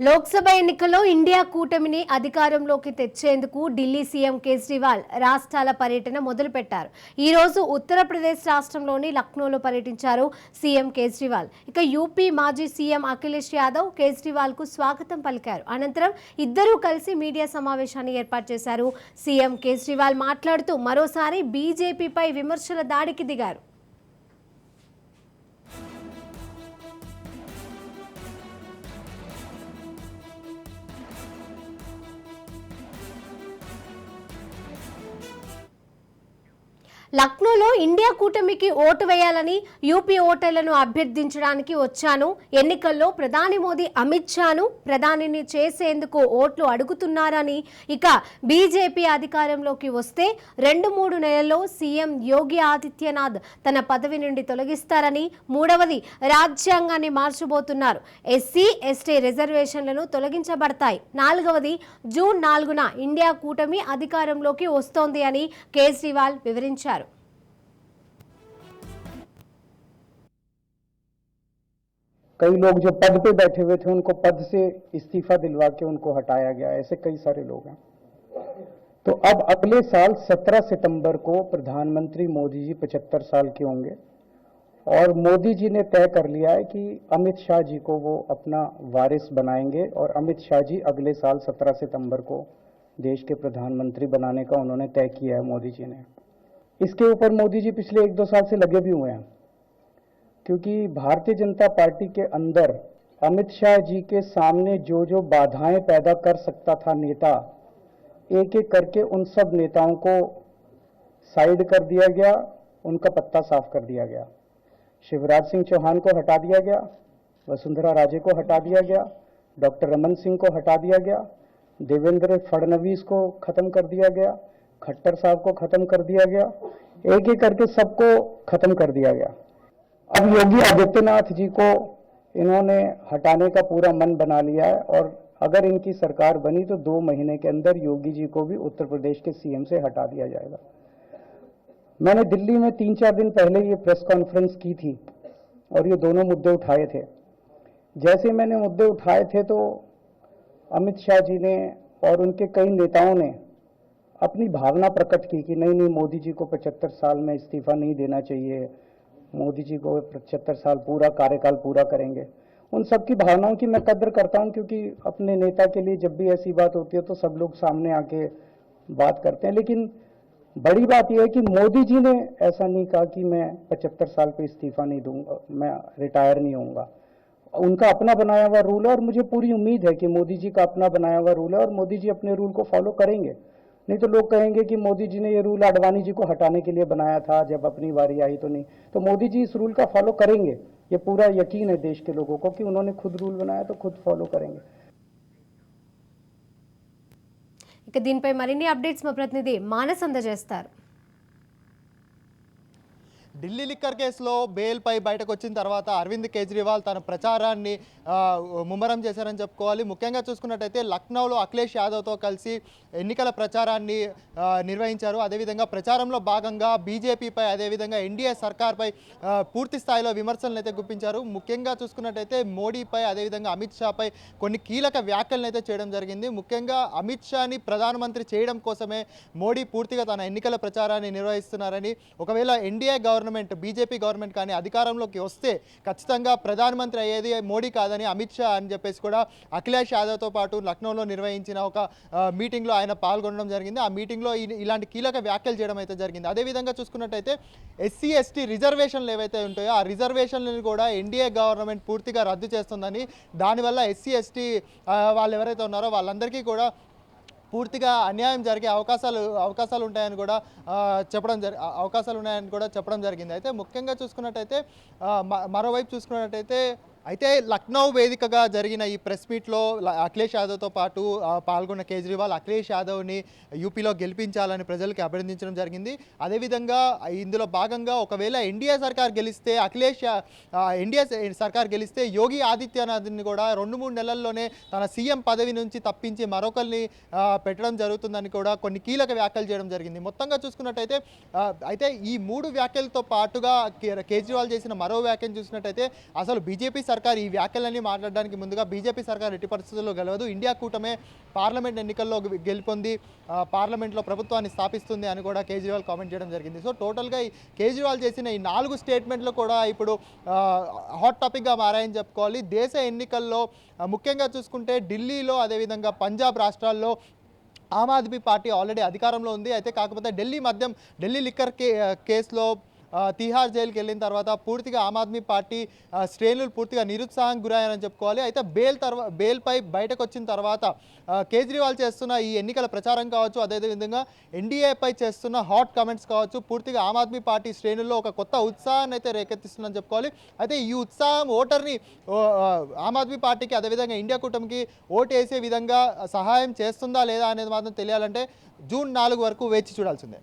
లోక్సభ ఎన్నికల్లో ఇండియా కూటమిని అధికారంలోకి తెచ్చేందుకు ఢిల్లీ సీఎం కేజ్రీవాల్ రాష్ట్రాల పర్యటన మొదలుపెట్టారు. ఈ రోజు ఉత్తరప్రదేశ్ రాష్ట్రంలోని లక్నోలో పర్యటించారు సీఎం కేజ్రీవాల్. ఇక యూపీ మాజీ సీఎం అఖిలేష్ యాదవ్ కేజ్రీవాల్ కు స్వాగతం పలికారు. అనంతరం ఇద్దరూ కలిసి మీడియా సమావేశాన్ని ఏర్పాటు చేశారు. సీఎం కేజ్రీవాల్ మాట్లాడుతూ మరోసారి బీజేపీపై విమర్శల దాడికి దిగారు. లక్నోలో ఇండియా కూటమికి ఓటు వేయాలని యూపీ ఓటర్లను అభ్యర్థించడానికి వచ్చాను. ఎన్నికల్లో ప్రధాని మోదీ అమిత్ షాను ప్రధానిని చేసేందుకు ఓట్లు అడుగుతున్నారని, ఇక బీజేపీ అధికారంలోకి వస్తే 2-3 నెలల్లో సీఎం యోగి ఆదిత్యనాథ్ తన పదవి నుండి తొలగిస్తారని, మూడవది రాజ్యాంగాన్ని మార్చబోతున్నారు. ఎస్సీ ఎస్టీ రిజర్వేషన్లను తొలగించబడతాయి. నాలుగవది జూన్ 4న ఇండియా కూటమి అధికారంలోకి వస్తోంది అని కేజ్రీవాల్ వివరించారు. कई लोग जो पद पे बैठे हुए थे उनको पद से इस्तीफा दिलवा के उनको हटाया गया, ऐसे कई सारे लोग हैं। तो अब अगले साल 17 सितंबर को प्रधानमंत्री मोदी जी 75 साल के होंगे और मोदी जी ने तय कर लिया है कि अमित शाह जी को वो अपना वारिस बनाएंगे और अमित शाह जी अगले साल 17 सितंबर को देश के प्रधानमंत्री बनाने का उन्होंने तय किया है मोदी जी ने। इसके ऊपर मोदी जी पिछले 1-2 साल से लगे भी हुए हैं, क्योंकि भारतीय जनता पार्टी के अंदर अमित शाह जी के सामने जो जो बाधाएं पैदा कर सकता था नेता, एक एक करके उन सब नेताओं को साइड कर दिया गया, उनका पत्ता साफ कर दिया गया। शिवराज सिंह चौहान को हटा दिया गया, वसुंधरा राजे को हटा दिया गया, डॉक्टर रमन सिंह को हटा दिया गया, देवेंद्र फडणवीस को खत्म कर दिया गया, खट्टर साहब को खत्म कर दिया गया, एक एक करके सबको खत्म कर दिया गया। अब योगी आदित्यनाथ जी को इन्होंने हटाने का पूरा मन बना लिया है और अगर इनकी सरकार बनी तो 2 महीने के अंदर योगी जी को भी उत्तर प्रदेश के सीएम से हटा दिया जाएगा। मैंने दिल्ली में 3-4 दिन पहले ये प्रेस कॉन्फ्रेंस की थी और ये दोनों मुद्दे उठाए थे। जैसे मैंने मुद्दे उठाए थे तो अमित शाह जी ने और उनके कई नेताओं ने अपनी भावना प्रकट की कि नहीं मोदी जी को 75 साल में इस्तीफा नहीं देना चाहिए, मोदी जी को 75 साल पूरा कार्यकाल पूरा करेंगे। उन सब की भावनाओं की मैं कद्र करता हूं, क्योंकि अपने नेता के लिए जब भी ऐसी बात होती है तो सब लोग सामने आके बात करते हैं। लेकिन बड़ी बात यह है कि मोदी जी ने ऐसा नहीं कहा कि मैं 75 साल पे इस्तीफा नहीं दूंगा, मैं रिटायर नहीं होऊंगा। उनका अपना बनाया हुआ रूल है और मुझे पूरी उम्मीद है कि मोदी जी का अपना बनाया हुआ रूल है और मोदी जी अपने रूल को फॉलो करेंगे। नहीं तो लोग कहेंगे कि मोदी जी ने ये रूल आडवाणी जी को हटाने के लिए बनाया था, जब अपनी बारी आई तो नहीं। तो मोदी जी इस रूल का फॉलो करेंगे, ये पूरा यकीन है देश के लोगों को कि उन्होंने खुद रूल बनाया तो खुद फॉलो करेंगे। ఇక దీనిపై మరిన్ని అప్డేట్స్ మా ప్రతినిధి మానస్ అందజేస్తారు. ఢిల్లీ లిక్కర్ కేసులో బెయిల్పై బయటకు వచ్చిన తర్వాత అరవింద్ కేజ్రీవాల్ తన ప్రచారాన్ని ముమ్మరం చేశారని చెప్పుకోవాలి. ముఖ్యంగా చూసుకున్నట్టయితే లక్నోలో అఖిలేష్ యాదవ్తో కలిసి ఎన్నికల ప్రచారాన్ని నిర్వహించారు. అదేవిధంగా ప్రచారంలో భాగంగా బీజేపీపై అదేవిధంగా ఎన్డీఏ సర్కార్పై పూర్తి స్థాయిలో విమర్శలను అయితే గుప్పించారు. ముఖ్యంగా చూసుకున్నట్టయితే మోడీపై అదేవిధంగా అమిత్ షాపై కొన్ని కీలక వ్యాఖ్యలను అయితే చేయడం జరిగింది. ముఖ్యంగా అమిత్ షాని ప్రధానమంత్రి చేయడం కోసమే మోడీ పూర్తిగా తన ఎన్నికల ప్రచారాన్ని నిర్వహిస్తున్నారని, ఒకవేళ ఎన్డీఏ గవర్నమెంట్ బీజేపీ గవర్నమెంట్ కానీ అధికారంలోకి వస్తే ఖచ్చితంగా ప్రధానమంత్రి అయ్యేది మోడీ కాదని అమిత్ షా అని చెప్పేసి కూడా అఖిలేష్ యాదవ్తో పాటు లక్నోలో నిర్వహించిన ఒక మీటింగ్లో ఆయన పాల్గొనడం జరిగింది. ఆ మీటింగ్లో ఇలాంటి కీలక వ్యాఖ్యలు చేయడం అయితే జరిగింది. అదేవిధంగా చూసుకున్నట్టయితే ఎస్సీ ఎస్టీ రిజర్వేషన్లు ఏవైతే ఉంటాయో ఆ రిజర్వేషన్లను కూడా ఎన్డీఏ గవర్నమెంట్ పూర్తిగా రద్దు చేస్తుందని, దానివల్ల ఎస్సీ ఎస్టీ వాళ్ళు ఎవరైతే ఉన్నారో వాళ్ళందరికీ కూడా పూర్తిగా అన్యాయం జరిగే అవకాశాలు ఉన్నాయని కూడా చెప్పడం జరిగింది. అయితే ముఖ్యంగా చూసుకున్నట్టయితే మరోవైపు చూసుకున్నట్టయితే లక్నో వేదికగా జరిగిన ఈ ప్రెస్ మీట్లో అఖిలేష్ యాదవ్తో పాటు పాల్గొన్న కేజ్రీవాల్ అఖిలేష్ యాదవ్ని యూపీలో గెలిపించాలని ప్రజలకి అభ్యర్థించడం జరిగింది. అదేవిధంగా ఇందులో భాగంగా ఒకవేళ ఎన్డీఏ సర్కార్ గెలిస్తే యోగి ఆదిత్యనాథ్ని కూడా 2-3 నెలల్లోనే తన సీఎం పదవి నుంచి తప్పించి మరొకరిని పెట్టడం జరుగుతుందని కూడా కొన్ని కీలక వ్యాఖ్యలు చేయడం జరిగింది. మొత్తంగా చూసుకున్నట్టయితే ఈ 3 వ్యాఖ్యలతో పాటుగా కేజ్రీవాల్ చేసిన మరో వ్యాఖ్యను చూసినట్టయితే అసలు బీజేపీ సర్కార్ ఈ వ్యాఖ్యలన్నీ మాట్లాడడానికి ముందుగా బీజేపీ సర్కార్ ఎట్టి పరిస్థితుల్లో గెలవదు, ఇండియా కూటమే పార్లమెంట్ ఎన్నికల్లో గెలుపొంది పార్లమెంట్లో ప్రభుత్వాన్ని స్థాపిస్తుంది అని కూడా కేజ్రీవాల్ కామెంట్ చేయడం జరిగింది. సో టోటల్గా ఈ కేజ్రీవాల్ చేసిన ఈ 4 స్టేట్మెంట్లు కూడా ఇప్పుడు హాట్ టాపిక్గా మారాయని చెప్పుకోవాలి. దేశ ఎన్నికల్లో ముఖ్యంగా చూసుకుంటే ఢిల్లీలో, అదేవిధంగా పంజాబ్ రాష్ట్రాల్లో ఆమ్ ఆద్మీ పార్టీ ఆల్రెడీ అధికారంలో ఉంది. అయితే కాకపోతే ఢిల్లీ లిక్కర్ కేసులో తిహార్ జైలుకి వెళ్ళిన తర్వాత పూర్తిగా ఆమ్ ఆద్మీ పార్టీ శ్రేణులు పూర్తిగా నిరుత్సాహానికి గురయ్యారని చెప్పుకోవాలి. అయితే బెయిల్పై బయటకు వచ్చిన తర్వాత కేజ్రీవాల్ చేస్తున్న ఈ ఎన్నికల ప్రచారం కావచ్చు, అదేవిధంగా ఎన్డీఏపై చేస్తున్న హాట్ కామెంట్స్ కావచ్చు, పూర్తిగా ఆమ్ ఆద్మీ పార్టీ శ్రేణుల్లో ఒక కొత్త ఉత్సాహాన్ని అయితే రేకెత్తిస్తుందని చెప్పుకోవాలి. అయితే ఈ ఉత్సాహం ఓటర్ని ఆమ్ ఆద్మీ పార్టీకి, అదేవిధంగా ఇండియా కూటమికి ఓటు వేసే విధంగా సహాయం చేస్తుందా లేదా అనేది మాత్రం తెలియాలంటే జూన్ 4 వరకు వేచి చూడాల్సిందే.